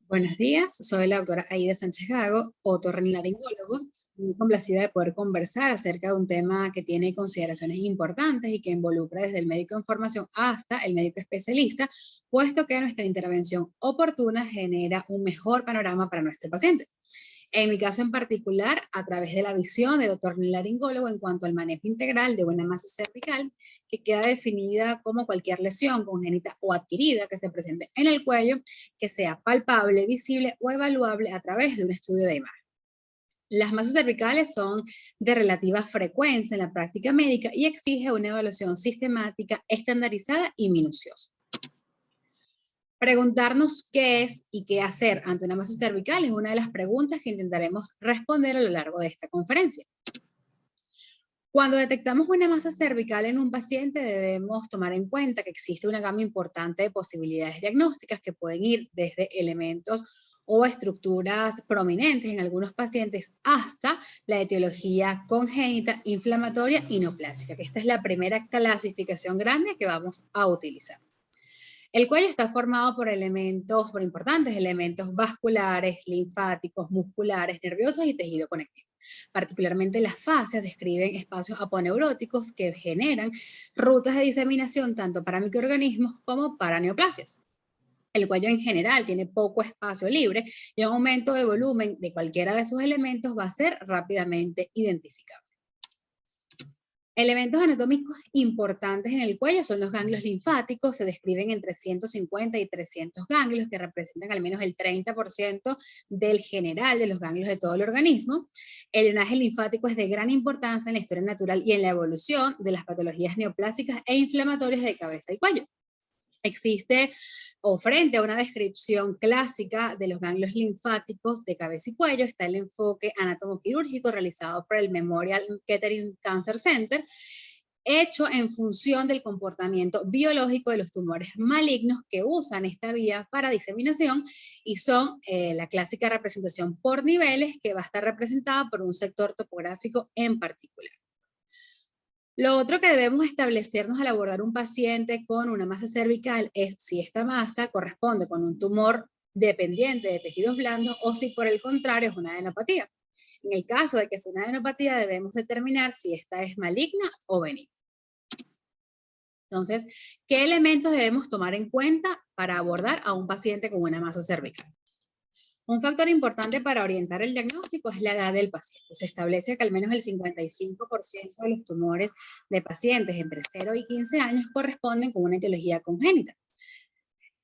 Buenos días, soy la doctora Aida Sánchez Gago, otorrinolaringólogo, muy complacida de poder conversar acerca de un tema que tiene consideraciones importantes y que involucra desde el médico en formación hasta el médico especialista, puesto que nuestra intervención oportuna genera un mejor panorama para nuestro paciente. En mi caso en particular, a través de la visión del otorrinolaringólogo en cuanto al manejo integral de una masa cervical, que queda definida como cualquier lesión congénita o adquirida que se presente en el cuello, que sea palpable, visible o evaluable a través de un estudio de imagen. Las masas cervicales son de relativa frecuencia en la práctica médica y exige una evaluación sistemática, estandarizada y minuciosa. Preguntarnos qué es y qué hacer ante una masa cervical es una de las preguntas que intentaremos responder a lo largo de esta conferencia. Cuando detectamos una masa cervical en un paciente, debemos tomar en cuenta que existe una gama importante de posibilidades diagnósticas que pueden ir desde elementos o estructuras prominentes en algunos pacientes hasta la etiología congénita, inflamatoria y neoplásica, que esta es la primera clasificación grande que vamos a utilizar. El cuello está formado por importantes elementos vasculares, linfáticos, musculares, nerviosos y tejido conectivo. Particularmente las fascias describen espacios aponeuróticos que generan rutas de diseminación tanto para microorganismos como para neoplasias. El cuello en general tiene poco espacio libre y un aumento de volumen de cualquiera de sus elementos va a ser rápidamente identificable. Elementos anatómicos importantes en el cuello son los ganglios linfáticos, se describen entre 150 y 300 ganglios que representan al menos el 30% del general de los ganglios de todo el organismo. El drenaje linfático es de gran importancia en la historia natural y en la evolución de las patologías neoplásicas e inflamatorias de cabeza y cuello. Existe, o frente a una descripción clásica de los ganglios linfáticos de cabeza y cuello, está el enfoque anatomoquirúrgico realizado por el Memorial Kettering Cancer Center, hecho en función del comportamiento biológico de los tumores malignos que usan esta vía para diseminación y son la clásica representación por niveles que va a estar representada por un sector topográfico en particular. Lo otro que debemos establecernos al abordar un paciente con una masa cervical es si esta masa corresponde con un tumor dependiente de tejidos blandos o si por el contrario es una adenopatía. En el caso de que sea una adenopatía debemos determinar si esta es maligna o benigna. Entonces, ¿qué elementos debemos tomar en cuenta para abordar a un paciente con una masa cervical? Un factor importante para orientar el diagnóstico es la edad del paciente. Se establece que al menos el 55% de los tumores de pacientes entre 0 y 15 años corresponden con una etiología congénita.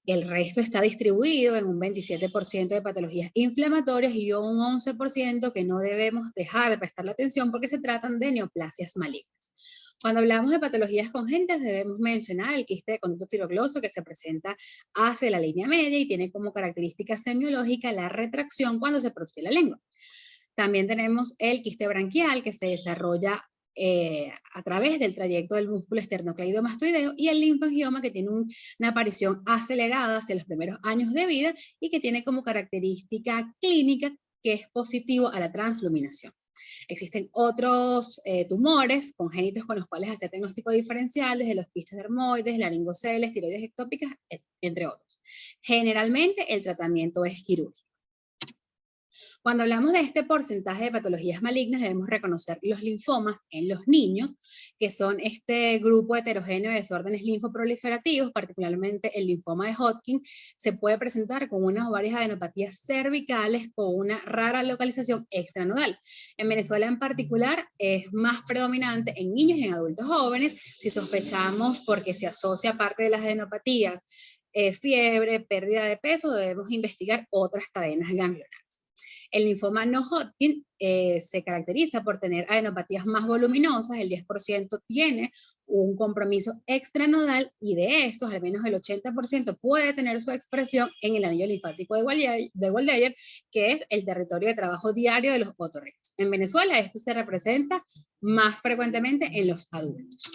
El resto está distribuido en un 27% de patologías inflamatorias y un 11% que no debemos dejar de prestarle atención porque se tratan de neoplasias malignas. Cuando hablamos de patologías congénitas debemos mencionar el quiste de conducto tirogloso que se presenta hacia la línea media y tiene como característica semiológica la retracción cuando se protruye la lengua. También tenemos el quiste branquial que se desarrolla a través del trayecto del músculo esternocleidomastoideo y el linfangioma que tiene una aparición acelerada hacia los primeros años de vida y que tiene como característica clínica que es positivo a la transluminación. Existen otros tumores congénitos con los cuales hacer diagnóstico diferencial, desde los quistes dermoides, laringoceles, tiroides ectópicas, entre otros. Generalmente el tratamiento es quirúrgico. Cuando hablamos de este porcentaje de patologías malignas, debemos reconocer los linfomas en los niños, que son este grupo heterogéneo de desórdenes linfoproliferativos, particularmente el linfoma de Hodgkin, se puede presentar con unas o varias adenopatías cervicales con una rara localización extranodal. En Venezuela en particular es más predominante en niños y en adultos jóvenes, si sospechamos porque se asocia parte de las adenopatías, fiebre, pérdida de peso, debemos investigar otras cadenas ganglionares. El linfoma no Hodgkin se caracteriza por tener adenopatías más voluminosas, el 10% tiene un compromiso extranodal y de estos, al menos el 80% puede tener su expresión en el anillo linfático de Waldeyer, que es el territorio de trabajo diario de los otorrinos. En Venezuela este se representa más frecuentemente en los adultos.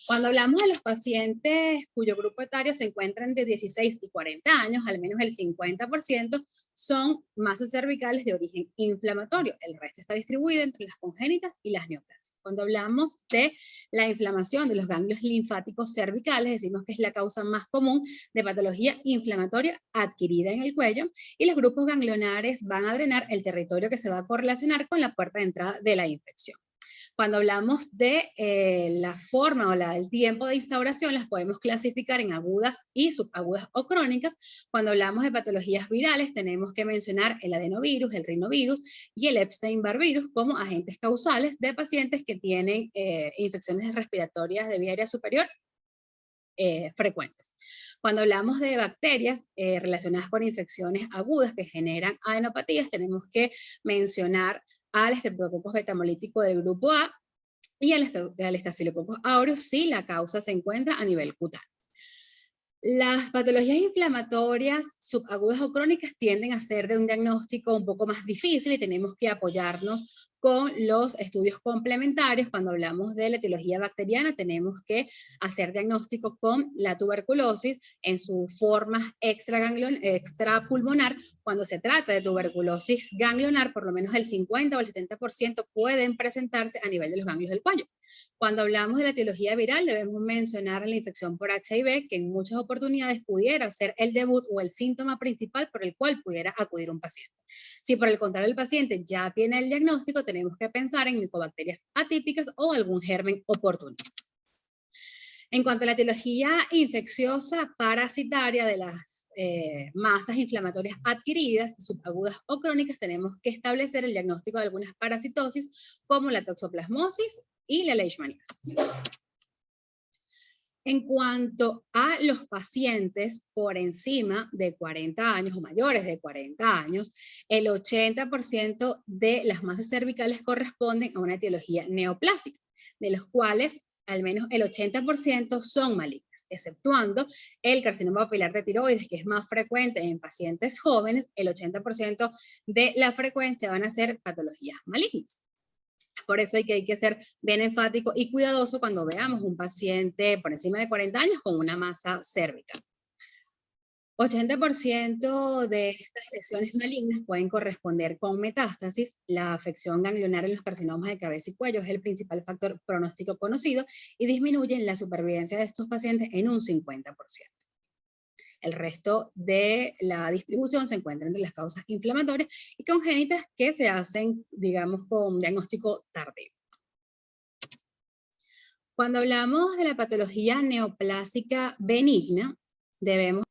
Cuando hablamos de los pacientes cuyo grupo etario se encuentra entre 16 y 40 años, al menos el 50% son masas cervicales de origen inflamatorio. El resto está distribuido entre las congénitas y las neoplasias. Cuando hablamos de la inflamación de los ganglios linfáticos cervicales, decimos que es la causa más común de patología inflamatoria adquirida en el cuello, y los grupos ganglionares van a drenar el territorio que se va a correlacionar con la puerta de entrada de la infección. Cuando hablamos de la forma o el tiempo de instauración, las podemos clasificar en agudas y subagudas o crónicas. Cuando hablamos de patologías virales, tenemos que mencionar el adenovirus, el rinovirus y el Epstein-Barr virus como agentes causales de pacientes que tienen infecciones respiratorias de vía aérea superior frecuentes. Cuando hablamos de bacterias relacionadas con infecciones agudas que generan adenopatías, tenemos que mencionar al Streptococcus betamolítico del grupo A y al Staphylococcus aureus si la causa se encuentra a nivel cutáneo. Las patologías inflamatorias subagudas o crónicas tienden a ser de un diagnóstico un poco más difícil y tenemos que apoyarnos con los estudios complementarios. Cuando hablamos de la etiología bacteriana, tenemos que hacer diagnóstico con la tuberculosis en su forma extrapulmonar. Cuando se trata de tuberculosis ganglionar, por lo menos el 50 o el 70% pueden presentarse a nivel de los ganglios del cuello. Cuando hablamos de la etiología viral, debemos mencionar la infección por HIV, que en muchas oportunidades pudiera ser el debut o el síntoma principal por el cual pudiera acudir un paciente. Si por el contrario el paciente ya tiene el diagnóstico, tenemos que pensar en micobacterias atípicas o algún germen oportunista. En cuanto a la etiología infecciosa parasitaria de las masas inflamatorias adquiridas, subagudas o crónicas, tenemos que establecer el diagnóstico de algunas parasitosis como la toxoplasmosis y la leishmaniasis. En cuanto a los pacientes por encima de 40 años o mayores de 40 años, el 80% de las masas cervicales corresponden a una etiología neoplásica, de los cuales al menos el 80% son malignas, exceptuando el carcinoma papilar de tiroides, que es más frecuente en pacientes jóvenes. El 80% de la frecuencia van a ser patologías malignas. Por eso hay que ser bien enfático y cuidadoso cuando veamos un paciente por encima de 40 años con una masa cérvica. 80% de estas lesiones malignas pueden corresponder con metástasis. La afección ganglionar en los carcinomas de cabeza y cuello es el principal factor pronóstico conocido y disminuye la supervivencia de estos pacientes en un 50%. El resto de la distribución se encuentra entre las causas inflamatorias y congénitas que se hacen, digamos, con diagnóstico tardío. Cuando hablamos de la patología neoplásica benigna, debemos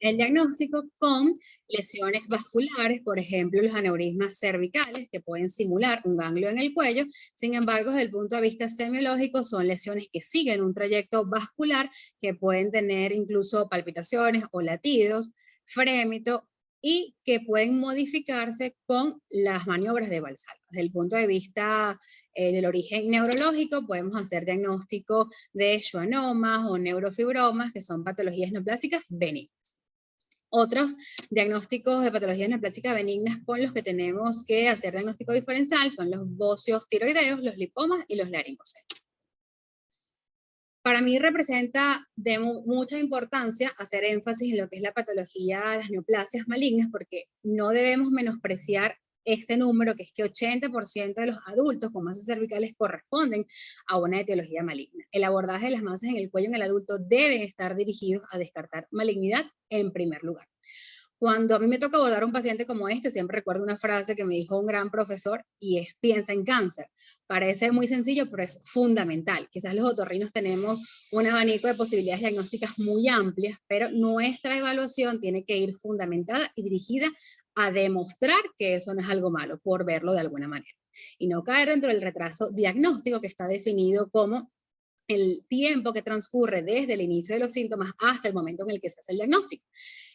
el diagnóstico con lesiones vasculares, por ejemplo, los aneurismas cervicales, que pueden simular un ganglio en el cuello. Sin embargo, desde el punto de vista semiológico, son lesiones que siguen un trayecto vascular, que pueden tener incluso palpitaciones o latidos, frémito, y que pueden modificarse con las maniobras de Valsalva. Desde el punto de vista del origen neurológico, podemos hacer diagnóstico de schwannomas o neurofibromas, que son patologías neoplásicas benignas. Otros diagnósticos de patologías neoplásicas benignas con los que tenemos que hacer diagnóstico diferencial son los bóceos tiroideos, los lipomas y los laringocelos. Para mí representa de mucha importancia hacer énfasis en lo que es la patología de las neoplasias malignas, porque no debemos menospreciar este número, que es que 80% de los adultos con masas cervicales corresponden a una etiología maligna. El abordaje de las masas en el cuello en el adulto debe estar dirigido a descartar malignidad en primer lugar. Cuando a mí me toca abordar a un paciente como este, siempre recuerdo una frase que me dijo un gran profesor y es: piensa en cáncer. Parece muy sencillo, pero es fundamental. Quizás los otorrinos tenemos un abanico de posibilidades diagnósticas muy amplias, pero nuestra evaluación tiene que ir fundamentada y dirigida a demostrar que eso no es algo malo, por verlo de alguna manera. Y no caer dentro del retraso diagnóstico que está definido como el tiempo que transcurre desde el inicio de los síntomas hasta el momento en el que se hace el diagnóstico.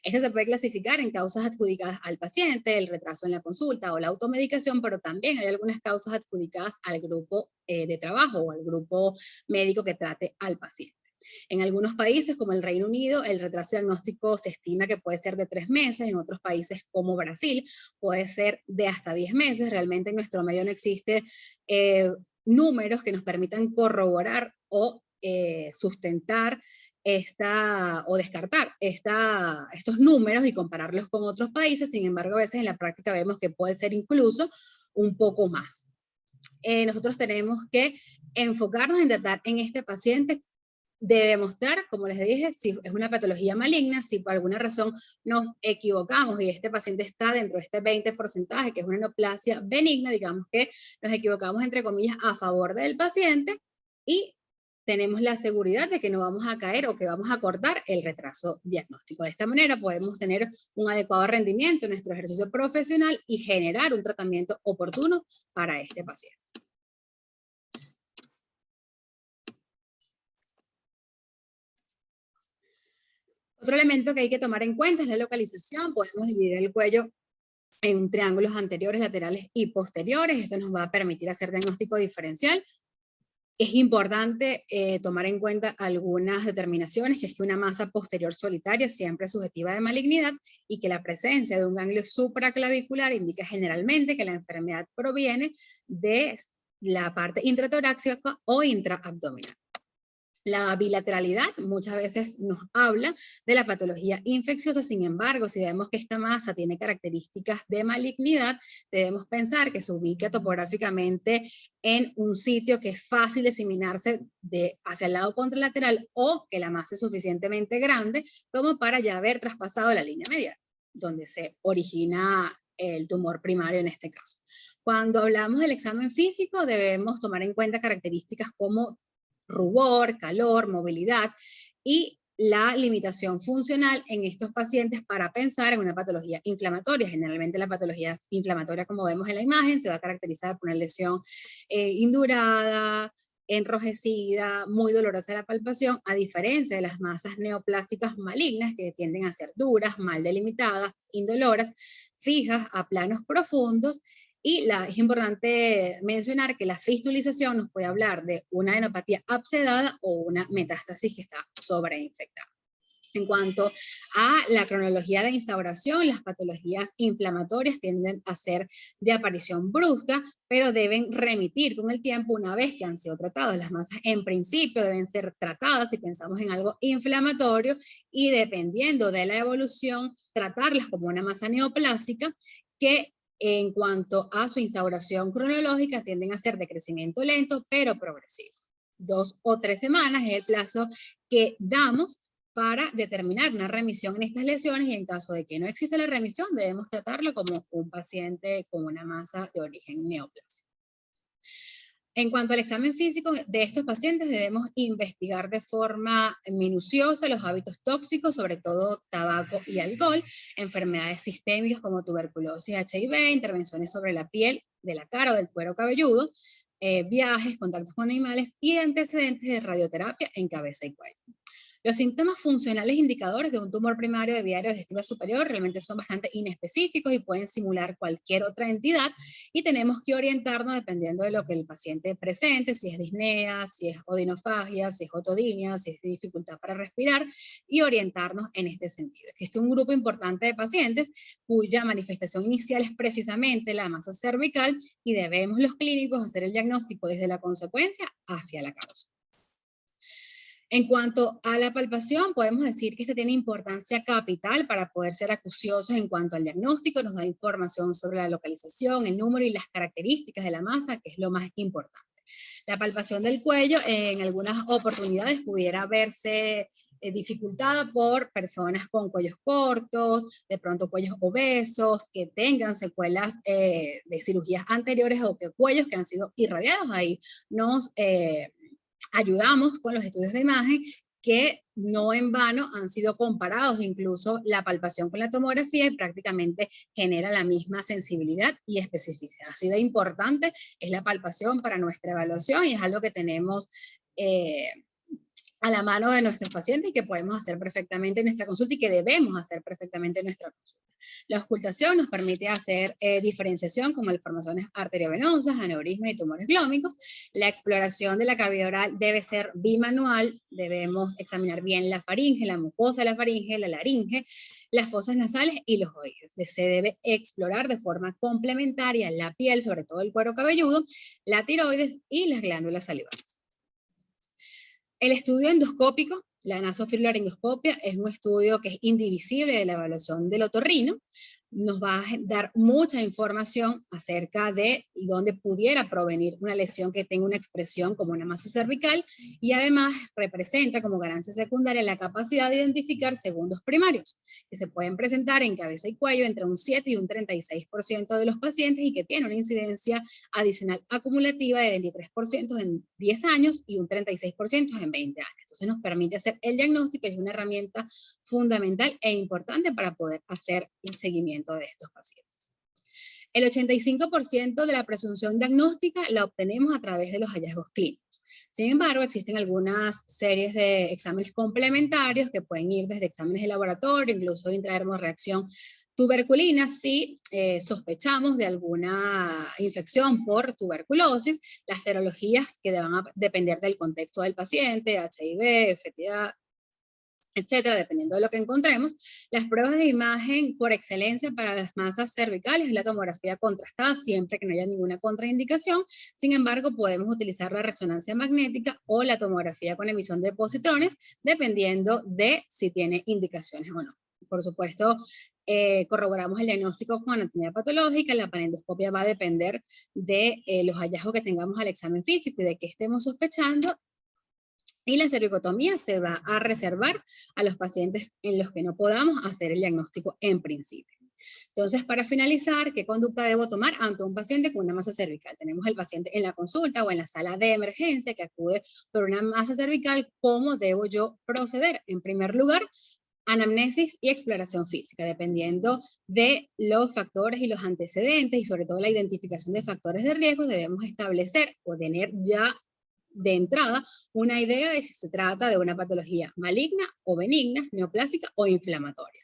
Este se puede clasificar en causas adjudicadas al paciente, el retraso en la consulta o la automedicación, pero también hay algunas causas adjudicadas al grupo de trabajo o al grupo médico que trate al paciente. En algunos países, como el Reino Unido, el retraso diagnóstico se estima que puede ser de 3 meses, en otros países como Brasil puede ser de hasta 10 meses. Realmente en nuestro medio no existe números que nos permitan corroborar o sustentar o descartar estos números y compararlos con otros países. Sin embargo, a veces en la práctica vemos que puede ser incluso un poco más. Nosotros tenemos que enfocarnos en tratar en este paciente de demostrar, como les dije, si es una patología maligna, si por alguna razón nos equivocamos y este paciente está dentro de este 20%, que es una neoplasia benigna, digamos que nos equivocamos entre comillas a favor del paciente y tenemos la seguridad de que no vamos a caer o que vamos a cortar el retraso diagnóstico. De esta manera podemos tener un adecuado rendimiento en nuestro ejercicio profesional y generar un tratamiento oportuno para este paciente. Otro elemento que hay que tomar en cuenta es la localización. Podemos dividir el cuello en triángulos anteriores, laterales y posteriores. Esto nos va a permitir hacer diagnóstico diferencial. Es importante tomar en cuenta algunas determinaciones, que es que una masa posterior solitaria siempre es sujetiva de malignidad y que la presencia de un ganglio supraclavicular indica generalmente que la enfermedad proviene de la parte intratorácica o intraabdominal. La bilateralidad muchas veces nos habla de la patología infecciosa. Sin embargo, si vemos que esta masa tiene características de malignidad, debemos pensar que se ubica topográficamente en un sitio que es fácil diseminarse hacia el lado contralateral, o que la masa es suficientemente grande como para ya haber traspasado la línea medial, donde se origina el tumor primario en este caso. Cuando hablamos del examen físico, debemos tomar en cuenta características como rubor, calor, movilidad y la limitación funcional en estos pacientes para pensar en una patología inflamatoria. Generalmente la patología inflamatoria, como vemos en la imagen, se va a caracterizar por una lesión indurada, enrojecida, muy dolorosa la palpación, a diferencia de las masas neoplásticas malignas que tienden a ser duras, mal delimitadas, indoloras, fijas a planos profundos. Y es importante mencionar que la fistulización nos puede hablar de una adenopatía abscedada o una metástasis que está sobreinfectada. En cuanto a la cronología de instauración, las patologías inflamatorias tienden a ser de aparición brusca, pero deben remitir con el tiempo una vez que han sido tratadas. Las masas en principio deben ser tratadas si pensamos en algo inflamatorio, y dependiendo de la evolución, tratarlas como una masa neoplásica que en cuanto a su instauración cronológica tienden a ser de crecimiento lento pero progresivo. 2 o 3 semanas es el plazo que damos para determinar una remisión en estas lesiones, y en caso de que no exista la remisión debemos tratarlo como un paciente con una masa de origen neoplásico. En cuanto al examen físico de estos pacientes, debemos investigar de forma minuciosa los hábitos tóxicos, sobre todo tabaco y alcohol, enfermedades sistémicas como tuberculosis, HIV, intervenciones sobre la piel de la cara o del cuero cabelludo, viajes, contactos con animales y antecedentes de radioterapia en cabeza y cuello. Los síntomas funcionales indicadores de un tumor primario de vía aerodigestiva superior realmente son bastante inespecíficos y pueden simular cualquier otra entidad, y tenemos que orientarnos dependiendo de lo que el paciente presente, si es disnea, si es odinofagia, si es otodinia, si es dificultad para respirar, y orientarnos en este sentido. Existe un grupo importante de pacientes cuya manifestación inicial es precisamente la masa cervical, y debemos los clínicos hacer el diagnóstico desde la consecuencia hacia la causa. En cuanto a la palpación, podemos decir que esta tiene importancia capital para poder ser acuciosos en cuanto al diagnóstico. Nos da información sobre la localización, el número y las características de la masa, que es lo más importante. La palpación del cuello en algunas oportunidades pudiera verse dificultada por personas con cuellos cortos, de pronto cuellos obesos, que tengan secuelas de cirugías anteriores o que cuellos que han sido irradiados. Ahí nos ayudamos con los estudios de imagen, que no en vano han sido comparados, incluso la palpación con la tomografía, y prácticamente genera la misma sensibilidad y especificidad. Así de importante es la palpación para nuestra evaluación, y es algo que tenemos a la mano de nuestros pacientes y que podemos hacer perfectamente en nuestra consulta y que debemos hacer perfectamente en nuestra consulta. La auscultación nos permite hacer diferenciación con malformaciones arteriovenosas, aneurismas y tumores glómicos. La exploración de la cavidad oral debe ser bimanual. Debemos examinar bien la faringe, la mucosa de la faringe, la laringe, las fosas nasales y los oídos. Se debe explorar de forma complementaria la piel, sobre todo el cuero cabelludo, la tiroides y las glándulas salivales. El estudio endoscópico, la nasofibrilaringoscopia, es un estudio que es indivisible de la evaluación del otorrino. Nos va a dar mucha información acerca de dónde pudiera provenir una lesión que tenga una expresión como una masa cervical, y además representa como ganancia secundaria la capacidad de identificar segundos primarios, que se pueden presentar en cabeza y cuello entre un 7 y un 36% de los pacientes, y que tiene una incidencia adicional acumulativa de 23% en 10 años y un 36% en 20 años. Entonces nos permite hacer el diagnóstico y es una herramienta fundamental e importante para poder hacer el seguimiento de estos pacientes. El 85% de la presunción diagnóstica la obtenemos a través de los hallazgos clínicos. Sin embargo, existen algunas series de exámenes complementarios que pueden ir desde exámenes de laboratorio, incluso intradermorreacción tuberculina, si sospechamos de alguna infección por tuberculosis, las serologías que van a depender del contexto del paciente, HIV, FTA, etcétera, dependiendo de lo que encontremos. Las pruebas de imagen por excelencia para las masas cervicales es la tomografía contrastada, siempre que no haya ninguna contraindicación. Sin embargo, podemos utilizar la resonancia magnética o la tomografía con emisión de positrones, dependiendo de si tiene indicaciones o no. Por supuesto, corroboramos el diagnóstico con anatomía patológica. La panendoscopia va a depender de los hallazgos que tengamos al examen físico y de qué estemos sospechando. Y la cervicotomía se va a reservar a los pacientes en los que no podamos hacer el diagnóstico en principio. Entonces, para finalizar, ¿qué conducta debo tomar ante un paciente con una masa cervical? Tenemos el paciente en la consulta o en la sala de emergencia que acude por una masa cervical. ¿Cómo debo yo proceder? En primer lugar, anamnesis y exploración física, dependiendo de los factores y los antecedentes y sobre todo la identificación de factores de riesgo, debemos establecer o tener ya de entrada una idea de si se trata de una patología maligna o benigna, neoplásica o inflamatoria.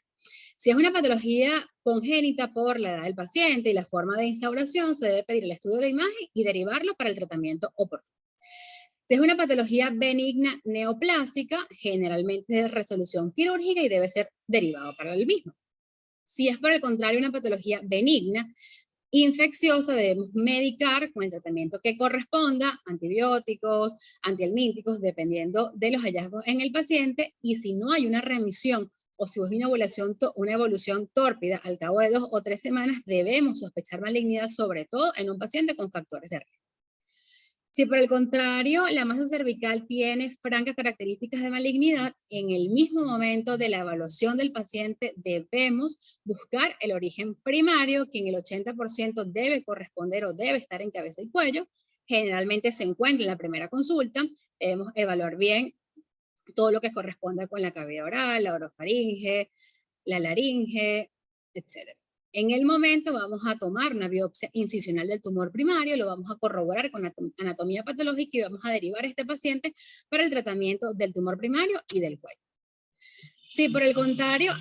Si es una patología congénita por la edad del paciente y la forma de instauración, se debe pedir el estudio de imagen y derivarlo para el tratamiento oportuno. Si es una patología benigna neoplásica, generalmente es de resolución quirúrgica y debe ser derivado para el mismo. Si es por el contrario una patología benigna infecciosa, debemos medicar con el tratamiento que corresponda, antibióticos, antihelmínticos, dependiendo de los hallazgos en el paciente, y si no hay una remisión o si es una evolución tórpida al cabo de 2 o 3 semanas, debemos sospechar malignidad, sobre todo en un paciente con factores de riesgo. Si por el contrario la masa cervical tiene francas características de malignidad, en el mismo momento de la evaluación del paciente debemos buscar el origen primario, que en el 80% debe corresponder o debe estar en cabeza y cuello. Generalmente se encuentra en la primera consulta. Debemos evaluar bien todo lo que corresponda con la cavidad oral, la orofaringe, la laringe, etc. En el momento vamos a tomar una biopsia incisional del tumor primario, lo vamos a corroborar con anatomía patológica y vamos a derivar a este paciente para el tratamiento del tumor primario y del cuello. Si por el contrario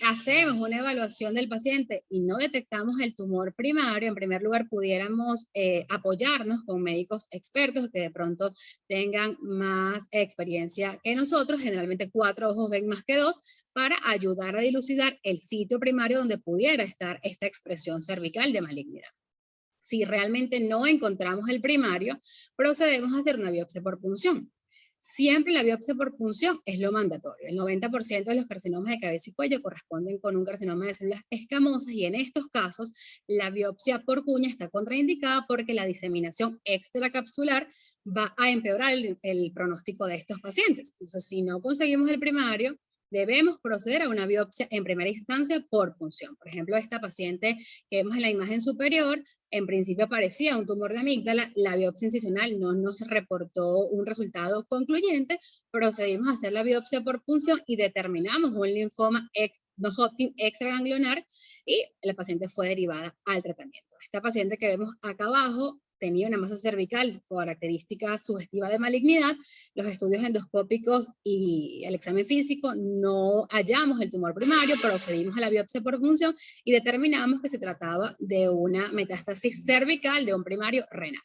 hacemos una evaluación del paciente y no detectamos el tumor primario, en primer lugar pudiéramos apoyarnos con médicos expertos que de pronto tengan más experiencia que nosotros. Generalmente 4 ojos ven más que 2, para ayudar a dilucidar el sitio primario donde pudiera estar esta expresión cervical de malignidad. Si realmente no encontramos el primario, procedemos a hacer una biopsia por punción. Siempre la biopsia por punción es lo mandatorio. El 90% de los carcinomas de cabeza y cuello corresponden con un carcinoma de células escamosas, y en estos casos la biopsia por cuña está contraindicada porque la diseminación extracapsular va a empeorar el pronóstico de estos pacientes. Entonces, si no conseguimos el primario, debemos proceder a una biopsia en primera instancia por punción. Por ejemplo, esta paciente que vemos en la imagen superior, en principio parecía un tumor de amígdala, la biopsia incisional no nos reportó un resultado concluyente, procedimos a hacer la biopsia por punción y determinamos un linfoma no Hodgkin extraganglionar, y la paciente fue derivada al tratamiento. Esta paciente que vemos acá abajo tenía una masa cervical con características sugestivas de malignidad. Los estudios endoscópicos y el examen físico no hallamos el tumor primario, procedimos a la biopsia por punción y determinamos que se trataba de una metástasis cervical de un primario renal.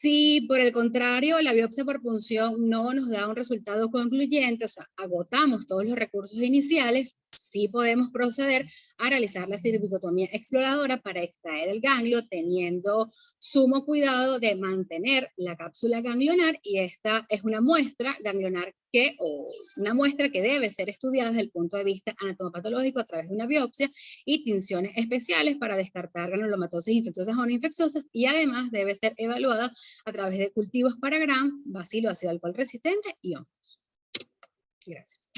Si por el contrario la biopsia por punción no nos da un resultado concluyente, o sea, agotamos todos los recursos iniciales, sí podemos proceder a realizar la cervicotomía exploradora para extraer el ganglio, teniendo sumo cuidado de mantener la cápsula ganglionar, y esta es una muestra ganglionar una muestra que debe ser estudiada desde el punto de vista anatomopatológico a través de una biopsia y tinciones especiales para descartar granulomatosis infecciosas o no infecciosas, y además debe ser evaluada a través de cultivos para Gram, bacilo, ácido alcohol resistente y hongos. Gracias.